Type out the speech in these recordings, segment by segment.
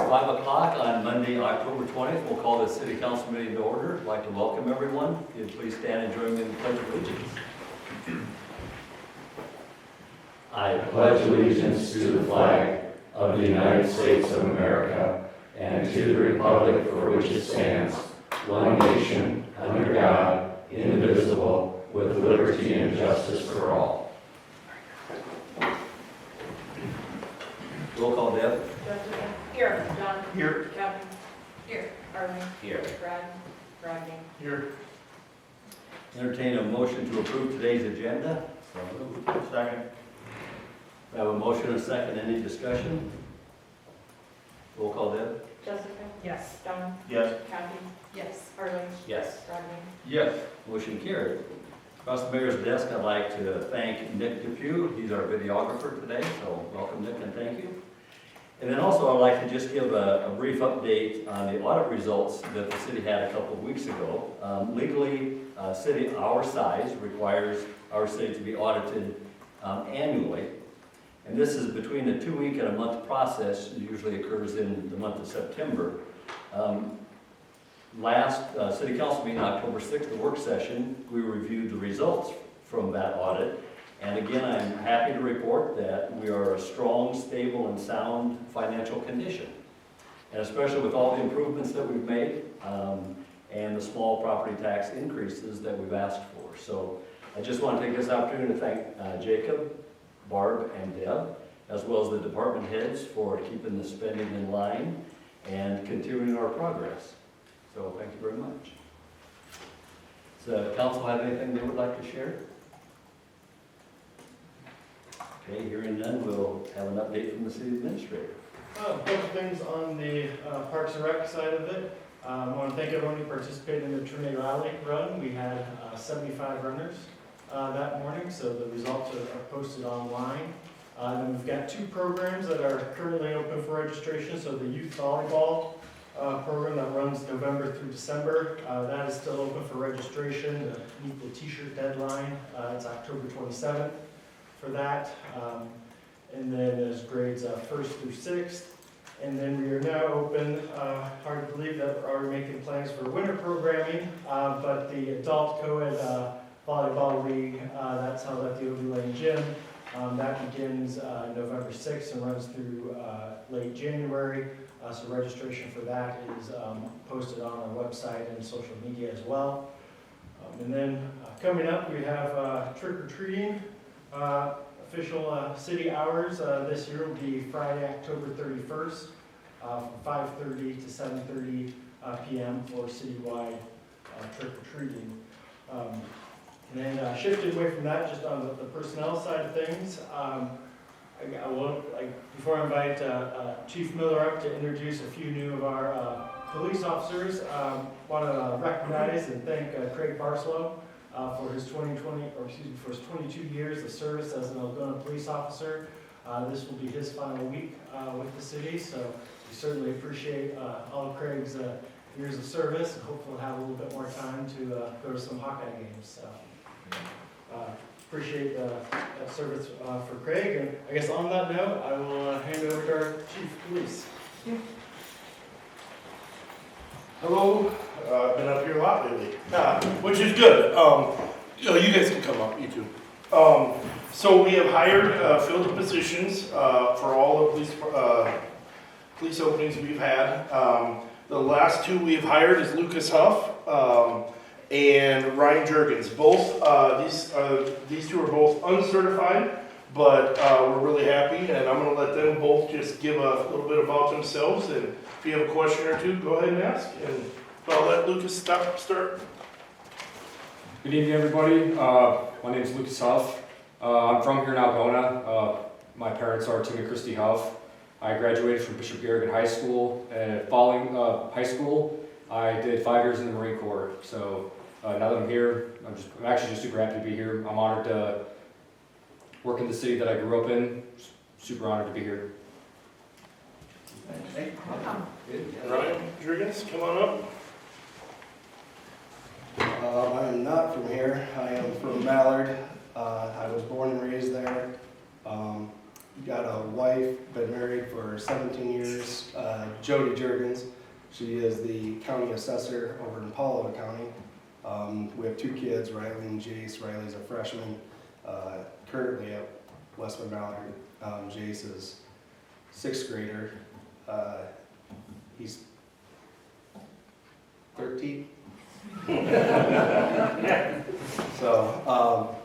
5 o'clock on Monday, October 20th. We'll call the City Council meeting to order. I'd like to welcome everyone. If you'd please stand and join me in the Pledge of Allegiance. I pledge allegiance to the flag of the United States of America and to the republic for which it stands, one nation, under God, indivisible, with liberty and justice for all. Roll call, Deb. Jessica. Here. John. Here. Kevin. Here. Arlene. Here. Brad. Rodney. Here. Entertain a motion to approve today's agenda. Second. We have a motion and a second. Any discussion? Roll call, Deb. Jessica. Yes. John. Yes. Kathy. Yes. Arlene. Yes. Rodney. Yes. Motion carried. Across the mayor's desk, I'd like to thank Nick Depew. He's our videographer today, so welcome, Nick, and thank you. And then also, I'd like to just give a brief update on the audit results that the city had a couple of weeks ago. Legally, a city our size requires our city to be audited annually. And this is between a 2-week and a month process. It usually occurs in the month of September. Last City Council meeting, October 6th, the work session, we reviewed the results from that audit. And again, I'm happy to report that we are a strong, stable, and sound financial condition. And especially with all the improvements that we've made and the small property tax increases that we've asked for. So I just want to take this opportunity to thank Jacob, Barb, and Deb, as well as the department heads for keeping the spending in line and continuing our progress. So thank you very much. Does the council have anything they would like to share? Okay, hearing none, we'll have an update from the city administrator. A bunch of things on the Parks and Rec side of it. I want to thank everyone who participated in the Trinity Rally run. We had 75 runners that morning, so the results are posted online. Then we've got 2 programs that are currently open for registration. So the youth volleyball program that runs November through December, that is still open for registration to meet the t-shirt deadline. It's October 27th for that. And then there's grades 1st through 6th. And then we are now open, hard to believe that we're already making plans for winter programming, but the adult co-ed volleyball league, that's held at the OB Lane Gym. That begins November 6th and runs through late January. So registration for that is posted on our website and social media as well. And then coming up, we have trick-or-treating. Official city hours this year will be Friday, October 31st, from 5:30 to 7:30 p.m. for citywide trick-or-treating. And then shifting away from that, just on the personnel side of things, before I invite Chief Miller up to introduce a few new of our police officers, want to recognize and thank Craig Barcelow for his 22 years of service as an Algona police officer. This will be his final week with the city, so we certainly appreciate all of Craig's years of service, and hopefully have a little bit more time to go to some Hawkeye games. So, appreciate that service for Craig, and I guess on that note, I will hand it over to our Chief of Police. Hello, I've been up here a lot lately, which is good. You guys can come up, you too. So we have hired, filled the positions for all the police openings we've had. The last 2 we've hired is Lucas Huff and Ryan Jurgens. Both these 2 are both uncertified, but we're really happy, and I'm going to let them both just give a little bit about themselves. And if you have a question or 2, go ahead and ask. And I'll let Lucas start. Good evening, everybody. My name is Lucas Huff. I'm from here in Algona. My parents are Tim and Christy Huff. I graduated from Bishop Garrigan High School. Following high school, I did 5 years in the Marine Corps. So now that I'm here, I'm actually just super happy to be here. I'm honored to work in the city that I grew up in. Super honored to be here. Ryan Jurgens, come on up. I am not from here. I am from Mallard. I was born and raised there. got a wife, been married for 17 years, Jody Jurgens. She is the county assessor over in Palo County. We have 2 kids, Riley and Jace. Riley's a freshman, currently at Westman Mallard. Jace is 6th grader. He's 13. So,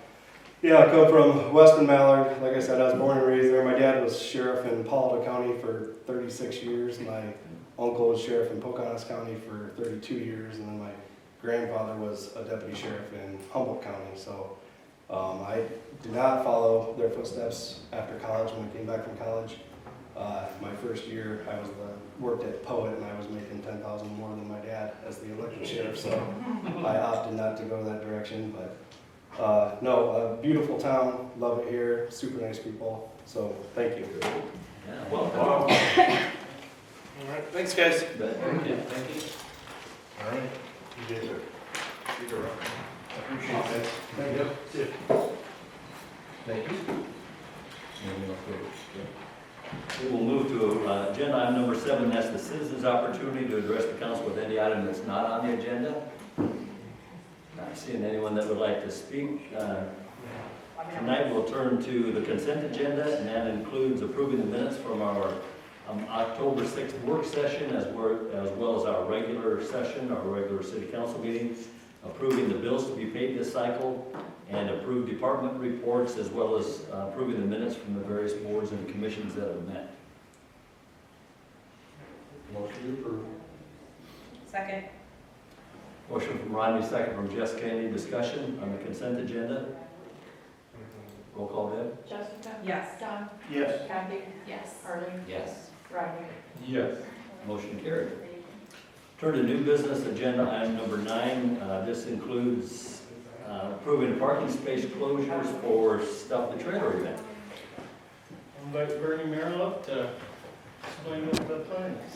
yeah, I come from Westman Mallard. Like I said, I was born and raised there. My dad was sheriff in Palo County for 36 years. My uncle was sheriff in Pocahontas County for 32 years. And then my grandfather was a deputy sheriff in Humboldt County. So I did not follow their footsteps after college. When I came back from college, my first year I was worked at Poet, and I was making $10,000 more than my dad as the elected sheriff. So I opted not to go that direction. But no, a beautiful town. Love it here. Super nice people. So thank you. Yeah, welcome. All right, thanks, guys. Thank you. Thank you. All right, you guys are, I appreciate that. Thank you. See ya. Thank you. We will move to agenda item number 7, that's the citizens' opportunity to address the council with any item that's not on the agenda. Not seeing anyone that would like to speak. Tonight we'll turn to the consent agenda, and that includes approving the minutes from our October 6th work session as well as our regular session, our regular city council meeting, approving the bills to be paid this cycle, and approve department reports, as well as approving the minutes from the various boards and commissions that have met. Motion approved. Second. Motion from Rodney, second from Jessica. Any discussion on the consent agenda? Roll call, Deb? Jessica? Yes. Don? Yes. Kathy? Yes. Harley? Yes. Rodney? Yes. Motion carried. Turn to new business agenda item number 9. This includes approving parking space closures for Stuff the Trailer event. Invite Bernie Merrill up to explain what the plan is.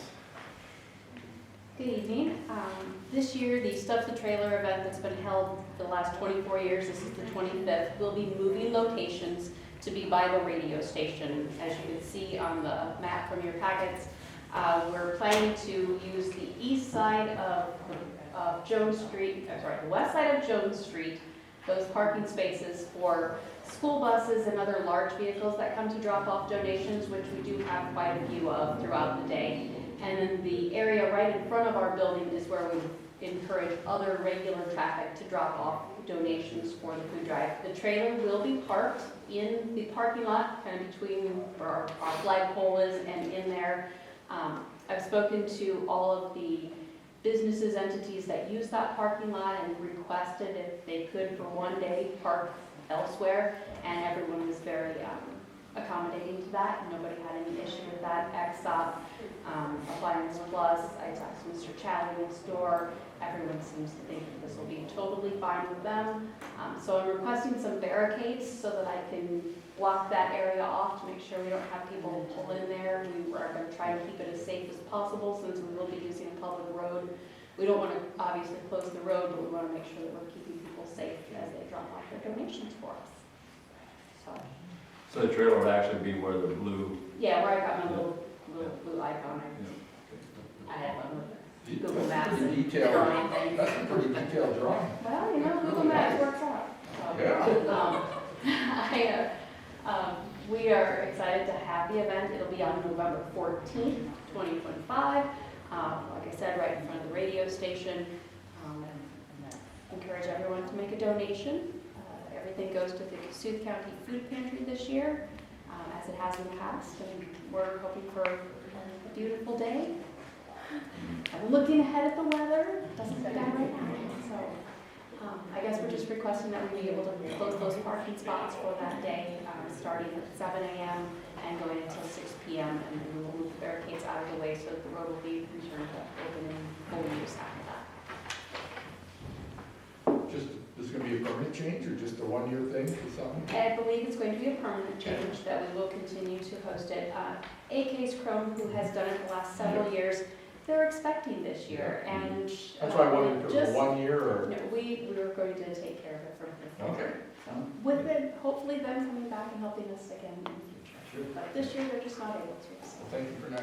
Good evening. This year, the Stuff the Trailer event that's been held the last 24 years, this is the 25th, will be moving locations to be by the radio station. As you can see on the map from your packets, we're planning to use the east side of Jones Street, the west side of Jones Street, those parking spaces for school buses and other large vehicles that come to drop off donations, which we do have quite a few of throughout the day. And then the area right in front of our building is where we encourage other regular traffic to drop off donations for the food drive. The trailer will be parked in the parking lot, kind of between where our flagpole is and in there. I've spoken to all of the businesses, entities that use that parking lot and requested if they could for one day park elsewhere, and everyone was very accommodating to that. Nobody had any issue with that. XSOP, Appliance Plus, I talked to Mr. Chadley next door. Everyone seems to think that this will be totally fine with them. So I'm requesting some barricades so that I can block that area off to make sure we don't have people pull in there. We are going to try and keep it as safe as possible since we will be using a public road. We don't want to obviously close the road, but we want to make sure that we're keeping people safe as they drop off their donations for us. So the trailer would actually be where the blue. Yeah, where I got my little blue icon. I had one with Google Maps and drawing things. That's a pretty detailed drawing. Well, Google Maps works out. We are excited to have the event. It'll be on November 14th, 2025. Like I said, right in front of the radio station. Encourage everyone to make a donation. Everything goes to the Cassuth County Food Pantry this year, as it has in the past, and we're hoping for a beautiful day. I'm looking ahead at the weather. It doesn't look bad right now. So I guess we're just requesting that we be able to close those parking spots for that day, starting at 7 a.m. and going until 6 p.m. And then we will move the barricades out of the way so that the road will be returned to open and full use after that. This is going to be a permanent change or just a one-year thing or something? I believe it's going to be a permanent change that we will continue to host it. AK's Chrome, who has done it the last several years, they're expecting this year, and That's why I wondered if it was just, 1 year or... no, we were going to take care of it from the Okay. with it, hopefully them coming back and helping us again in the future. But this year, they're just not able to. So. Thank you for not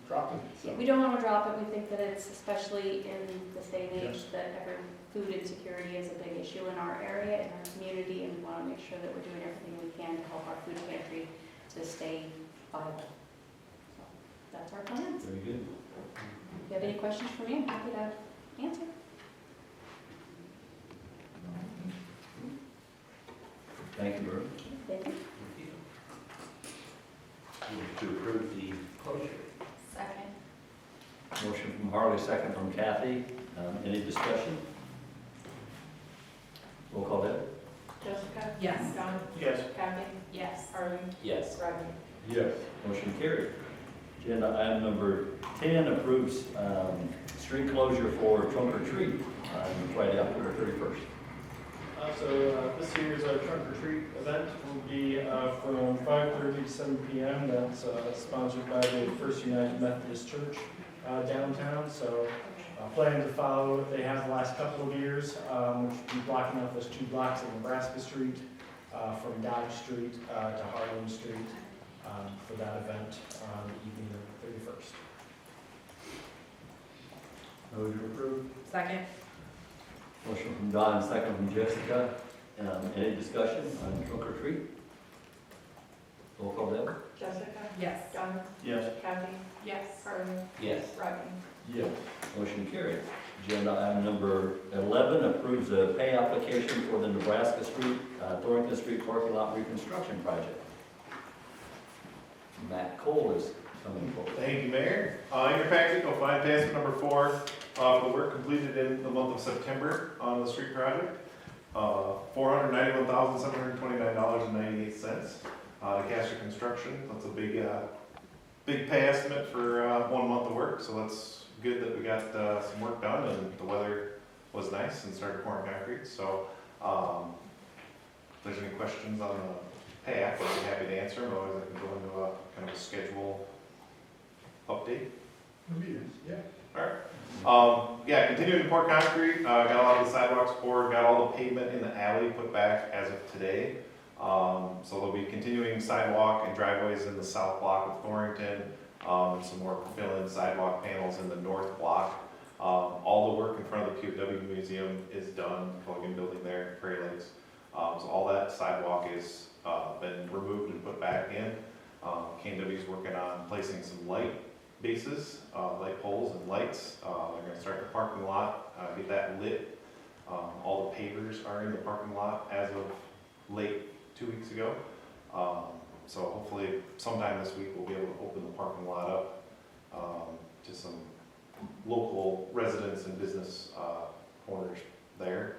dropping it. Yeah, we don't want to drop it. We think that it's, especially in this day and age, that food insecurity is a big issue in our area, in our community, and we want to make sure that we're doing everything we can to help our food pantry to stay viable. So that's our plans. Very good. If you have any questions for me, I'm happy to answer. Thank you, Bert. Thank you. Move to approve the closure. Second. Motion from Harley, second from Kathy. Any discussion? Roll call, Deb. Jessica? Yes. Don? Yes. Kathy? Yes. Harley? Yes. Rodney? Yes. Motion carried. Agenda item number 10 approves street closure for trunk or treat on Friday, October 31st. This year's trunk or treat event will be from 5:30 to 7 p.m. That's sponsored by the First United Methodist Church downtown. So planning to follow what they have the last couple of years, which will be blocking off those 2 blocks of Nebraska Street from Dodge Street to Harlem Street for that event on the evening of the 31st. Move to approve. Second. Motion from Don, second from Jessica. Any discussion on trunk or treat? Roll call, Deb. Jessica? Yes. Don? Yes. Kathy? Yes. Harley? Yes. Rodney? Yes. Motion carried. Agenda item number 11 approves a pay application for the Nebraska Street, Thornton Street parking lot reconstruction project. Matt Cole is coming forward. Thank you, Mayor. In your packet, you'll find task number 4 for the work completed in the month of September on the street project. $491,729.98. To Castor Construction, that's a big pay estimate for 1 month of work, so that's good that we got some work done and the weather was nice and started pouring concrete. So if there's any questions on the pay app, I'd be happy to answer them. Otherwise, I can go into a kind of a schedule update. Yeah, continuing to pour concrete, got a lot of the sidewalks poured, got all the pavement in the alley put back as of today. So there'll be continuing sidewalk and driveways in the south block of Thorrington, and some more fill-in sidewalk panels in the north block. All the work in front of the POW Museum is done, Colgan building there at Prairie Lakes. So all that sidewalk is been removed and put back in. K&W's working on placing some light bases, light poles and lights. They're gonna start the parking lot, get that lit. All the pavers are in the parking lot as of late 2 weeks ago. So hopefully sometime this week we'll be able to open the parking lot up to some local residents and business owners there.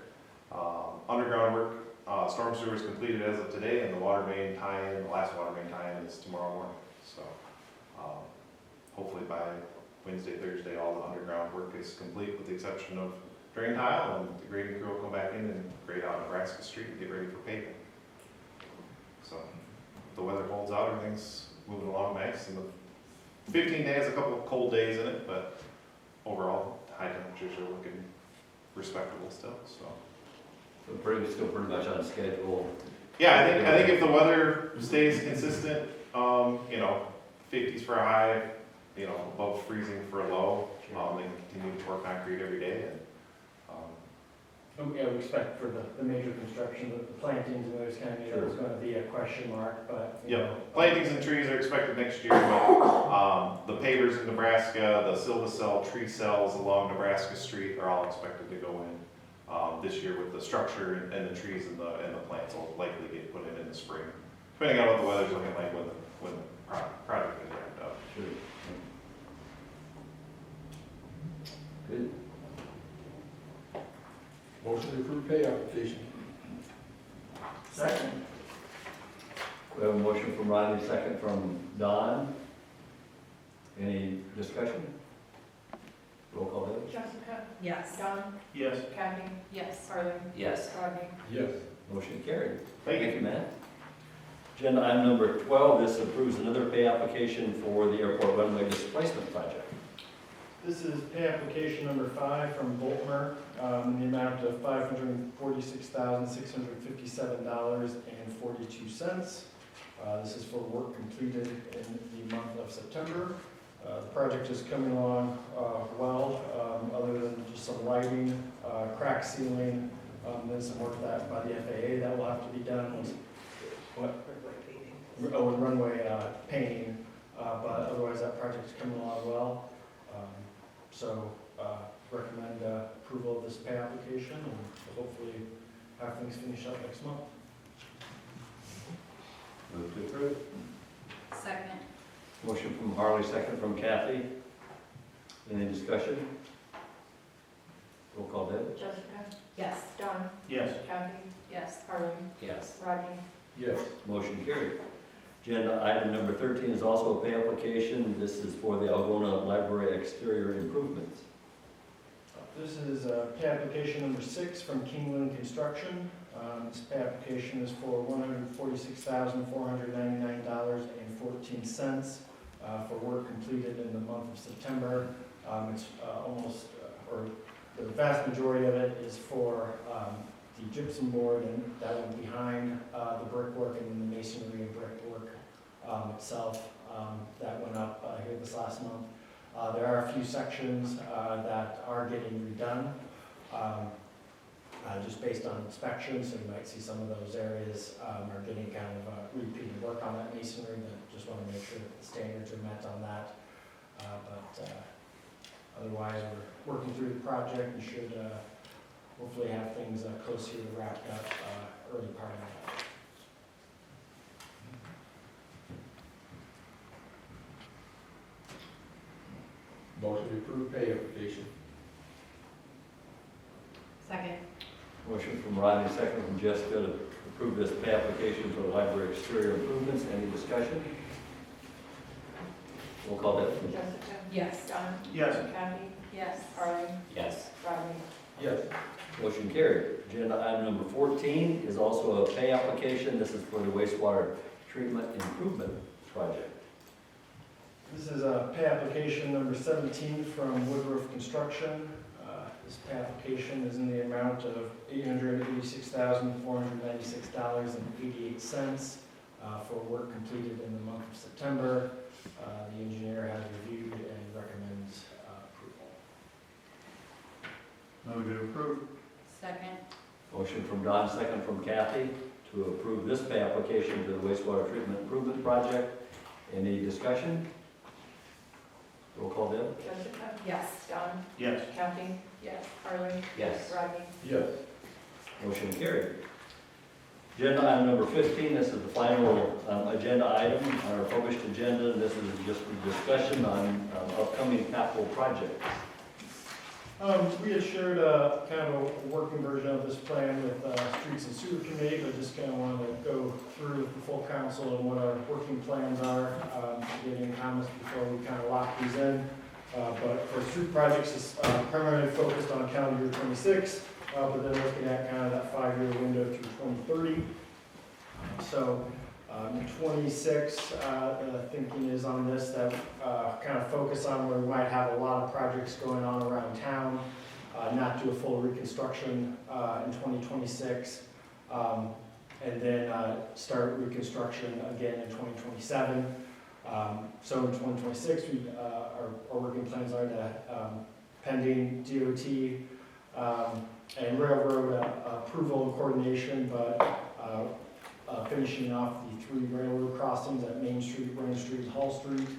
Underground work, storm sewer is completed as of today, and the water main tie-in, the last water main tie-in is tomorrow morning. So hopefully by Wednesday, Thursday, all the underground work is complete with the exception of drain tile, and the grading crew will come back in and grade out Nebraska Street and get ready for paving. So if the weather holds out, everything's moving along nice, and the 15 days, a couple of cold days in it, but overall, high temperatures are looking respectable still, so. So still pretty much on schedule. Yeah, I think if the weather stays consistent, 50s for a high, above freezing for a low, they can continue to pour concrete every day. And, Yeah, we expect for the major construction, the plantings and those kind of, Sure. it's gonna be a question mark, but. plantings and trees are expected next year, but the pavers in Nebraska, the Silvacell tree cells along Nebraska Street are all expected to go in this year with the structure and the trees and the plants will likely get put in the spring, depending on what the weather's looking like when the project is wrapped up. Sure. Good. Motion to approve pay application. Second. We have a motion from Riley, second from Don. Any discussion? Roll call, Deb. Jessica? Yes. Don? Yes. Kathy? Yes. Harley? Yes. Rodney? Yes. Motion carried. Thank you. Thank you, Matt. Agenda item number 12, this approves another pay application for the airport runway displacement project. This is pay application number 5 from Boltmer, in the amount of $546,657.42. This is for work completed in the month of September. The project is coming along well, other than just some lighting, crack sealing, then some work that by the FAA that will have to be done. Oh, and runway painting, but otherwise that project is coming along well. So recommend approval of this pay application and hopefully have things finished up next month. Move to approve. Second. Motion from Harley, second from Kathy. Any discussion? Roll call, Deb? Jessica? Yes. Don? Yes. Kathy? Yes. Harley? Yes. Rodney? Yes. Motion carried. Agenda item number 13 is also a pay application. This is for the Algona Library exterior improvements. This is pay application number 6 from Kingland Construction. This pay application is for $146,499.14 for work completed in the month of September. It's the vast majority of it is for the gypsum board and that one behind the brickwork and then the masonry and brickwork itself that went up here this last month. There are a few sections that are getting redone just based on inspection, so you might see some of those areas are getting kind of repeated work on that masonry, but just want to make sure that the standards are met on that. Otherwise, we're working through the project and should hopefully have things close to wrapped up early part of that. Motion to approve pay application. Second. Motion from Rodney, second from Jessica to approve this pay application for the library exterior improvements. Any discussion? Roll call, Deb. Jessica? Yes. Don? Yes. Kathy? Yes. Harley? Yes. Rodney? Yes. Motion carried. Agenda item number 14 is also a pay application. This is for the wastewater treatment improvement project. This is pay application number 17 from Woodruff Construction. This pay application is in the amount of $886,496.88 for work completed in the month of September. The engineer has reviewed and recommends approval. Move to approve. Second. Motion from Don, second from Kathy to approve this pay application to the wastewater treatment improvement project. Any discussion? Roll call, Deb. Jessica? Yes. Don? Yes. Kathy? Yes. Harley? Yes. Rodney? Yes. Motion carried. Agenda item number 15, this is the final agenda item on our published agenda. This is just a discussion on upcoming capital projects. We had shared kind of a working version of this plan with Streets and Sewer Committee, but just kind of wanted to go through with the full council and what our working plans are, get any comments before we kind of lock these in. But for street projects, it's primarily focused on calendar year 26, but then looking at kind of that 5-year window through 2030. So 26, the thinking is on this that kind of focus on where we might have a lot of projects going on around town, not do a full reconstruction in 2026, and then start reconstruction again in 2027. So in 2026, our working plans are to pending DOT and railroad approval and coordination, but finishing off the 3 railroad crossings at Main Street, Rain Street, and Hall Street.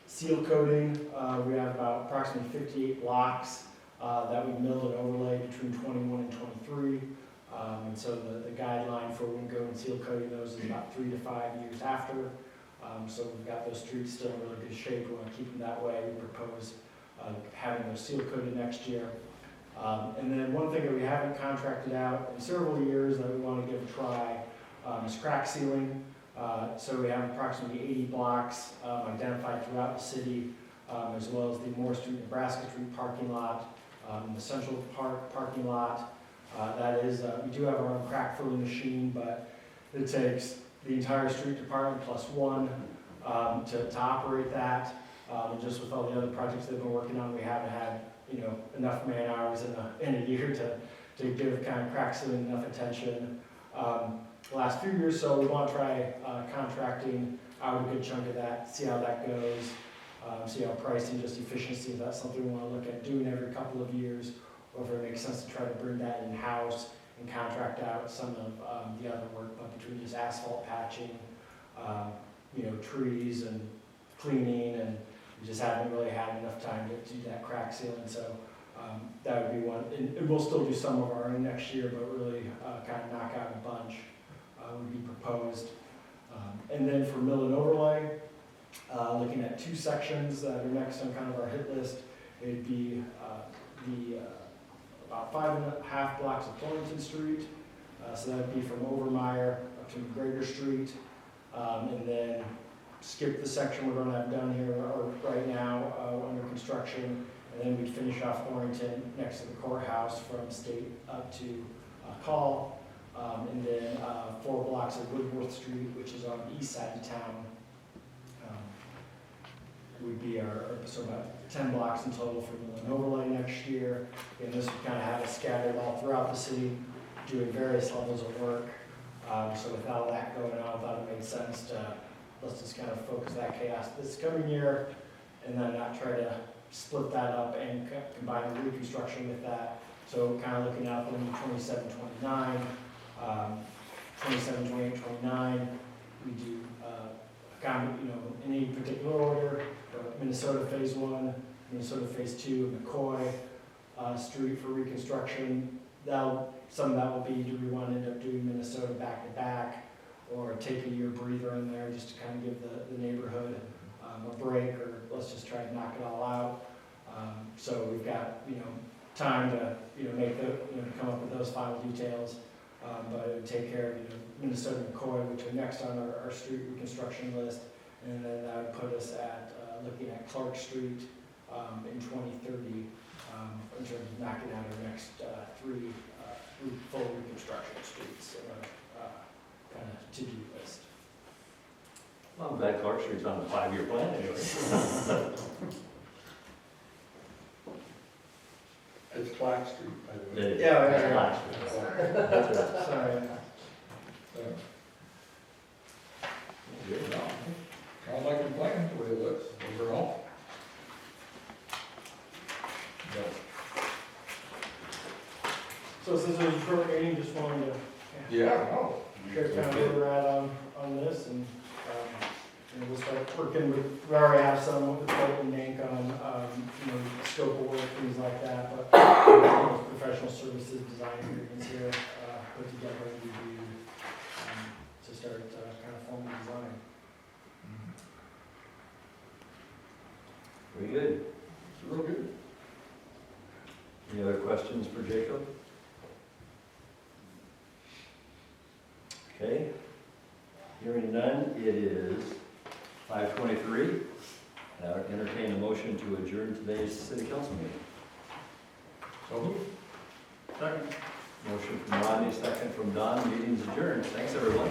Seal coating, we have about approximately 58 blocks that we milled and overlaid between 21 and 23. And so the guideline for wingo and seal coating those is about 3 to 5 years after. So we've got those streets still in really good shape. We want to keep them that way. We propose having those seal coated next year. And then one thing that we haven't contracted out in several years that we want to give a try is crack sealing. So we have approximately 80 blocks identified throughout the city, as well as the Moore Street, Nebraska Street parking lot, the Central Park parking lot. That is, we do have our own crack filling machine, but it takes the entire street department plus one to operate that. And just with all the other projects they've been working on, we haven't had enough man hours in a year to give kind of crack sealing enough attention. the last few years, so we want to try contracting out a good chunk of that, see how that goes, see how pricing, just efficiency, if that's something we want to look at doing every couple of years, or if it makes sense to try to bring that in-house and contract out some of the other work, but between just asphalt patching, trees and cleaning, and we just haven't really had enough time to do that crack sealing, so that would be one. And we'll still do some of our own next year, but really kind of knock out a bunch would be proposed. And then for mill and overlay, looking at two sections that are next on kind of our hit list, it'd be about 5.5 blocks of Thornton Street. So that would be from Overmeyer up to McGregor Street. And then skip the section we're going to have done here right now under construction. And then we'd finish off Orrington next to the courthouse from State up to Call. And then 4 blocks of Woodworth Street, which is on the east side of town. Would be so about 10 blocks in total for mill and overlay next year. And this would kind of have it scattered all throughout the city, doing various levels of work. So with all that going on, I thought it made sense to, let's just kind of focus that chaos this coming year, and then not try to split that up and combine the reconstruction with that. So kind of looking out in 27, 29, 27, 28, 29, we do in any particular order, Minnesota Phase 1, Minnesota Phase 2, McCoy Street for reconstruction. Some of that will be, do we want to end up doing Minnesota back to back, or take a year breather in there just to kind of give the neighborhood a break, or let's just try to knock it all out. So we've got time to make to come up with those final details. But it would take care of Minnesota McCoy, which are next on our street reconstruction list, and then that would put us at looking at Clark Street in 2030 in terms of knocking out our next 3 full reconstruction streets in our kind of to-do list. Well, I'm glad Clark Street's on the 5-year plan anyway. It's Clark Street, by the way. Yeah, Clark Street. That's right. Sorry. Good job. Sounds like a plan, the way it looks, overall. So since it was a short meeting, just wanted to Yeah, no. share kind of where we're at on this, and we'll start working with, we already have some with Bolton Inc. on, scope of work, things like that, but professional services design agreements here, put together and reviewed, to start kind of forming design. Very good. It's real good. Any other questions for Jacob? Okay. Hearing none, it is 5:23. I'll entertain a motion to adjourn today's city council meeting. So moved. Second. Motion from Rodney, second from Don, meeting's adjourned. Thanks, everyone.